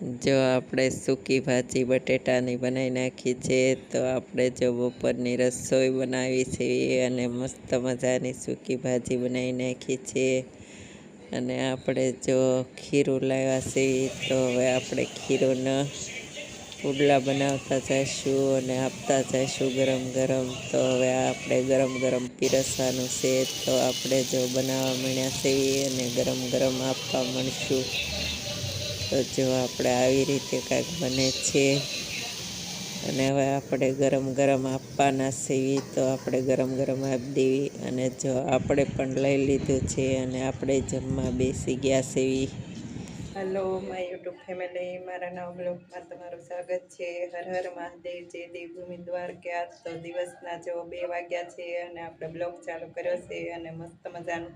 જો આપણે સૂકી ભાજી બટેટાની બનાવી નાખી છે, તો આપણે જો બપોરની રસોઈ બનાવી છે અને મસ્ત મજાની સૂકી ભાજી બનાવી નાખી છે. અને આપણે જો ખીરું લાવ્યા છે, તો હવે આપણે ખીરોના પુડલા બનાવતા જઈશું અને આપતા જઈશું ગરમ ગરમ. તો હવે આપણે ગરમ ગરમ પીરસવાનું છે, તો આપણે જો બનાવવા માંડ્યા છે અને ગરમ ગરમ આપવા માંડશું. તો જો આપણે આવી રીતે કાંઈક બને છે અને હવે આપણે ગરમ ગરમ આપવાના છીએ, તો આપણે ગરમ ગરમ આપી દેવી. અને જો આપણે પણ લઈ લીધું છે અને આપણે જમવા બેસી ગયા છીએ. હેલો માય યુટ્યુબ ફેમિલી, મારા નવા બ્લોગમાં તમારું સ્વાગત છે. હર હર મહાદેવ, જય દેવભૂમિ દ્વારકા. તો દિવસના જો 2 વાગ્યા છે અને આપણે બ્લોગ ચાલુ કર્યો છે અને મસ્ત મજાનું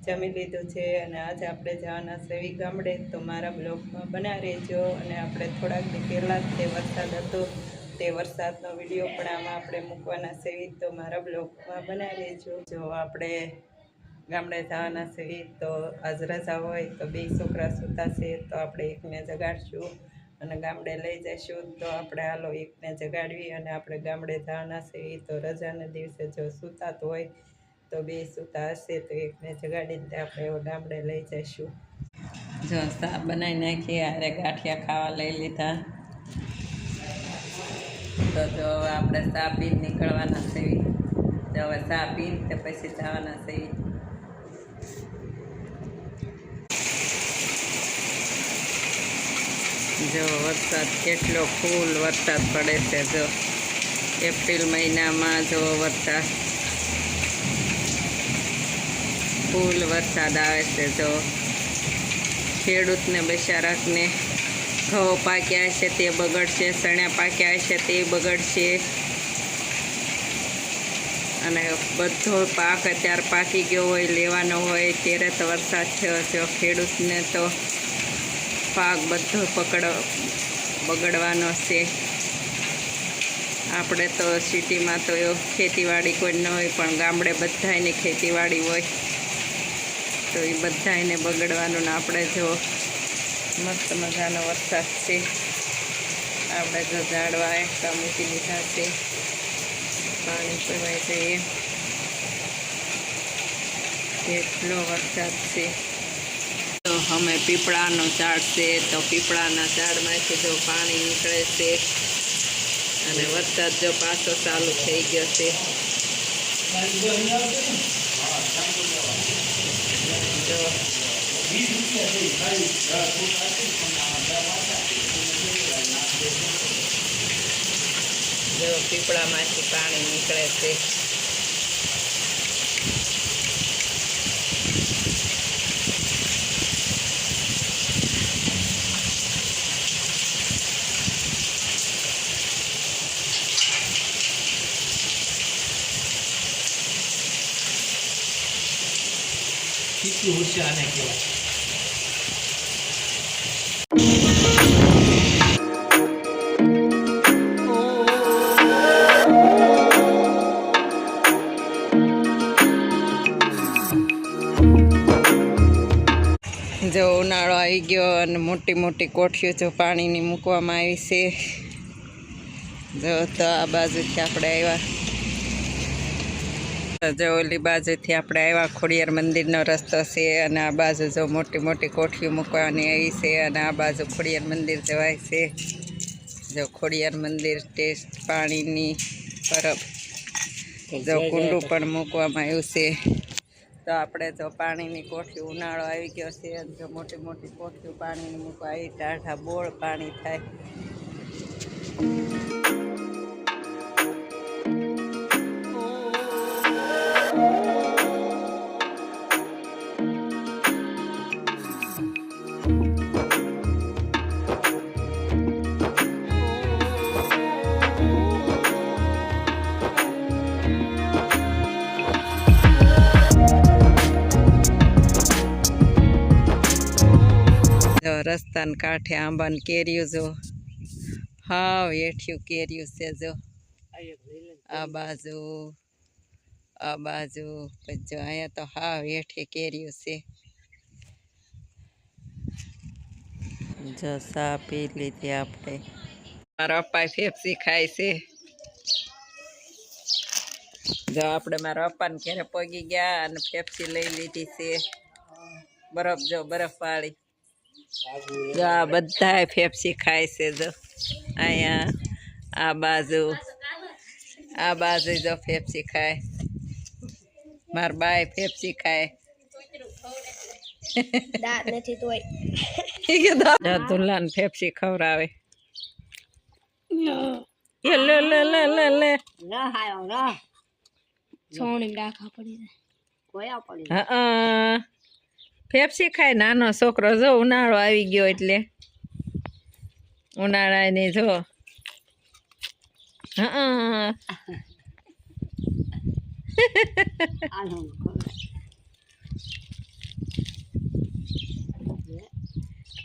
જમી લીધું છે. અને આજે આપણે જવાના સેવી ગામડે, તો મારા બ્લોગમાં બના રહેજો. અને આપણે થોડાક દી પહેલાં જ તે વરસાદ હતો, તે વરસાદનો વિડીયો પણ આમાં આપણે મૂકવાના સેવી, તો મારા બ્લોગમાં બના રહેજો. જો આપણે ગામડે જવાના સેવી, તો આજ રજા હોય તો 2 છોકરા સૂતા છે, તો આપણે એકને જગાડશું અને ગામડે લઈ જઈશું. તો આપણે હાલો એકને જગાડવી અને આપણે ગામડે જવાના સેવી. તો રજાના દિવસે જો સૂતા તો હોય, તો 2 સૂતા હશે, તો એકને જગાડીને આપણે ગામડે લઈ જઈશું. જો સા બનાવી નાખી, અરે ગાંઠિયા ખાવા લઈ લીધા. તો જો હવે આપણે સા પીને નીકળવાના સેવી. તો હવે સા પીને તે પછી જવાના સેવી. જો વરસાદ કેટલો ફૂલ વરસાદ પડે છે. જો એપ્રિલ મહિનામાં જો વરસાદ ફૂલ વરસાદ આવે છે. જો ખેડૂતને બિચારાને ઘઉં પાક્યા છે તે બગડશે, ચણા પાક્યા છે તે બગડશે, અને બધો પાક અત્યારે પાકી ગયો હોય, લેવાનો હોય ત્યારે તો વરસાદ થયો. જો ખેડૂતને તો પાક બધો બગડવાનો છે. આપણે તો સિટીમાં તો ખેતીવાડી કોઈ ન હોય, પણ ગામડે બધાયની ખેતીવાડી હોય, તો એ બધાયને બગડવાનું. ને આપણે જો મસ્ત મજાનો વરસાદ છે, આપણે જો ઝાડવા એકતા મૂકી દીધા છે, પાણી પીવાય જઈએ, કેટલો વરસાદ છે. તો અમે પીપળાનો ઝાડ છે, તો પીપળાના ઝાડમાંથી જો પાણી નીકળે છે અને વરસાદ જો પાછો ચાલુ થઈ ગયો છે. જો પીપળામાંથી પાણી નીકળે છે. કેટલું હોશિયાર આને કહેવાય. જો ઉનાળો આવી ગયો અને મોટી મોટી કોઠીઓ જો પાણીની મૂકવામાં આવી છે. જો તો આ બાજુથી આપણે આવ્યા, જો ઓલી બાજુથી આપણે આવ્યા, ખોડિયાર મંદિરનો રસ્તો છે. અને આ બાજુ જો મોટી મોટી કોઠીઓ મૂકવાની આવી છે, અને આ બાજુ ખોડિયાર મંદિર જવાય છે. જો ખોડિયાર મંદિર ટેસ્ટ પાણીની પરબ, જો કુંડું પણ મૂકવામાં આવ્યું છે. તો આપણે જો પાણીની કોઠી, ઉનાળો આવી ગયો છે, જો મોટી મોટી કોઠીઓ પાણીની મૂકવા આવી, ટાઢા બોળ પાણી થાય. રસ્તાને કાંઠે આંબાની કેરીઓ જો હાવ હેઠિયું કેરીઓ છે. જો આ બાજુ પછી જો અહીંયા તો હાવ હેઠી કેરીઓ છે. જો ચા પી લીધી આપણે. મારા પપ્પા ફેફસી ખાય છે. જો આપણે મારા પપ્પાને ઘરે પગી ગયા અને ફેફસી લઈ લીધી છે. બરફ જો બરફ વાળી. જો આ બધા ફેફસી ખાય છે. જો અહીંયા આ બાજુ જો ફેફસી ખાય. માર બાય ફેફસી ખાય. દાંત નથી તોય. દુલ્લાને ફેફસી ખવડાવે. લે લે લે લે લે. સોણી રાખા પડી જાય. કોયા પડી જાય. હા ફેફસી ખાય નાનો છોકરો. જો ઉનાળો આવી ગયો એટલે ઉનાળાની જો. હા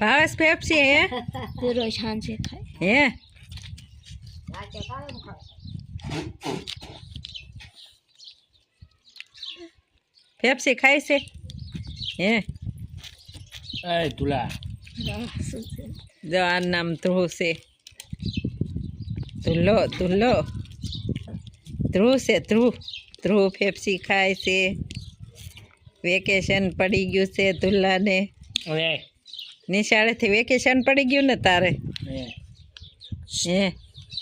ભાવેશ ફેફસી હે રોજ સાંજે ખાય. હે ફેફસી ખાય છે હે. એ તુલા જો આ નામ ધ્રુવ છે. ધ્રુવ છે. ધ્રુવ ફેફસી ખાય છે. વેકેશન પડી ગયું છે ધુલ્લાને. હવે નિશાળેથી વેકેશન પડી ગયું ને તારે.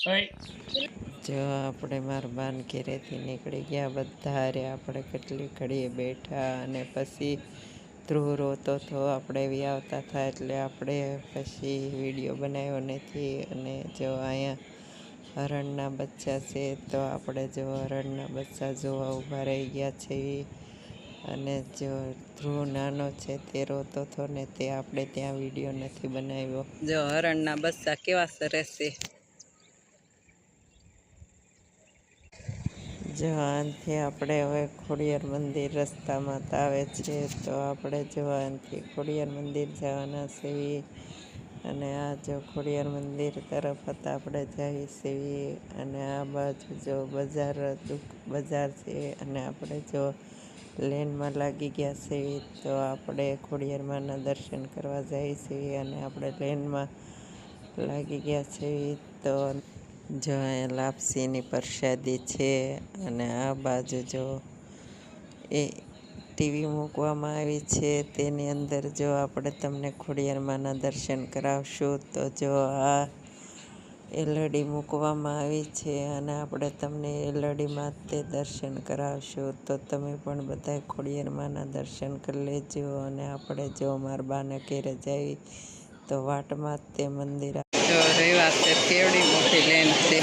હે જો આપણે મારા બાન ઘેરેથી નીકળી ગયા બધા રે. આપણે કેટલી ઘડીએ બેઠા અને પછી ધ્રુવ રોતો તો આપણે બી આવતા હતા એટલે આપણે પછી વિડીયો બનાવ્યો નથી. અને જો અહીંયા હરણના બચ્ચા છે તો આપણે જો હરણના બચ્ચા જોવા ઊભા રહી ગયા છે. અને જો ધ્રુવ નાનો છે તે રોતો હતો ને તે આપણે ત્યાં વિડીયો નથી બનાવ્યો. જો હરણના બચ્ચા કેવા સરસ છે. જો આનાથી આપણે હવે ખોડિયાર મંદિર રસ્તામાં આવે છે તો આપણે જો આનાથી ખોડિયાર મંદિર જવાના છીએ. અને આ જો ખોડિયાર મંદિર તરફ હતા આપણે જઈએ છીએ. અને આ બાજુ જો બજાર છે. અને આપણે જો લેનમાં લાગી ગયા છીએ તો આપણે ખોડિયારમાંના દર્શન કરવા જઈએ છીએ. અને આપણે લેનમાં લાગી ગયા છીએ તો જો અહીંયા લાપસીની પ્રસાદી છે. અને આ બાજુ જો એ ટીવી મૂકવામાં આવી છે તેની અંદર જો આપણે તમને ખોડિયારમાંના દર્શન કરાવશું. તો જો આ એલડી મૂકવામાં આવી છે અને આપણે તમને એલડીમાં તે દર્શન કરાવશું. તો તમે પણ બધા ખોડિયારમાંના દર્શન કરી લેજો. અને આપણે જો મારા બાને ઘેરે જઈએ તો વાટમાં તે મંદિર જો રેવા છે. કેવડી મોટી લેન છે.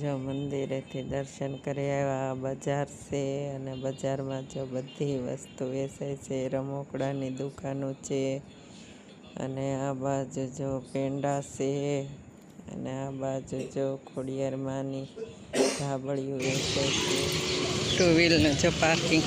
જો મંદિરેથી દર્શન કરી આવ્યા. બજાર છે અને બજારમાં જો બધી વસ્તુ વેચાય છે. રમકડાની દુકાનો છે. અને આ બાજુ જો પેંડા છે. અને આ બાજુ જો ખોડિયારમાંની ધાબળીઓ વેચાય છે. ટુ વ્હીલનું જો પાર્કિંગ